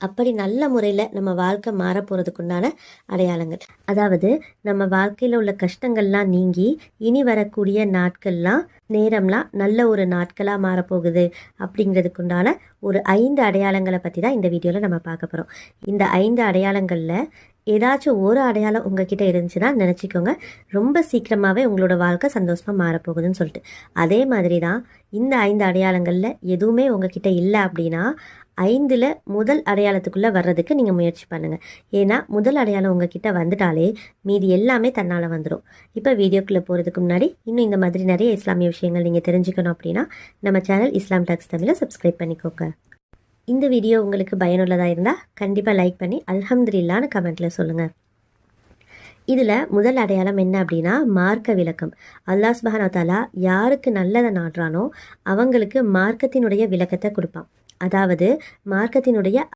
அப்படி நல்ல முறையில் நம்ம வாழ்க்கை மாற போகிறதுக்குண்டான அடையாளங்கள். அதாவது நம்ம வாழ்க்கையில் உள்ள கஷ்டங்கள்லாம் நீங்கி இனி வரக்கூடிய நாட்கள்லாம் நேரம்லாம் நல்ல ஒரு நாட்களாக மாறப்போகுது அப்படிங்கிறதுக்குண்டான ஒரு 5 அடையாளங்களை பற்றி தான் இந்த வீடியோவில் நம்ம பார்க்க போகிறோம். இந்த 5 அடையாளங்களில் ஏதாச்சும் ஒரு அடையாளம் உங்ககிட்ட இருந்துச்சுன்னா நினச்சிக்கோங்க, ரொம்ப சீக்கிரமாகவே உங்களோட வாழ்க்கை சந்தோஷமாக மாறப்போகுதுன்னு சொல்லிட்டு. அதே மாதிரி தான் இந்த 5 அடையாளங்களில் எதுவுமே உங்ககிட்ட இல்லை அப்படின்னா 5ல் முதல் அடையாளத்துக்குள்ளே வர்றதுக்கு நீங்கள் முயற்சி பண்ணுங்கள். ஏன்னா முதல் அடையாளம் உங்ககிட்ட வந்துட்டாலே மீதி எல்லாமே தன்னால் வந்துடும். இப்போ வீடியோக்குள்ளே போகிறதுக்கு முன்னாடி இன்னும் இந்த மாதிரி நிறைய இஸ்லாமிய விஷயங்கள் நீங்கள் தெரிஞ்சுக்கணும் அப்படின்னா நம்ம சேனல் இஸ்லாம் டாக்ஸ் தமிழை சப்ஸ்கிரைப் பண்ணிக்கோங்க. இந்த வீடியோ உங்களுக்கு பயனுள்ளதாக இருந்தால் கண்டிப்பாக லைக் பண்ணி அல்ஹம்துலில்லாஹ்னு கமெண்ட்டில் சொல்லுங்கள். இதில் முதல் அடையாளம் என்ன அப்படின்னா மார்க்க விளக்கம். அல்லாஹ் சுப்ஹானஹு வ தஆலா யாருக்கு நல்லதை நாடுறானோ அவங்களுக்கு மார்க்கத்தினுடைய விளக்கத்தை கொடுப்பான். அதாவது மார்க்கத்தினுடைய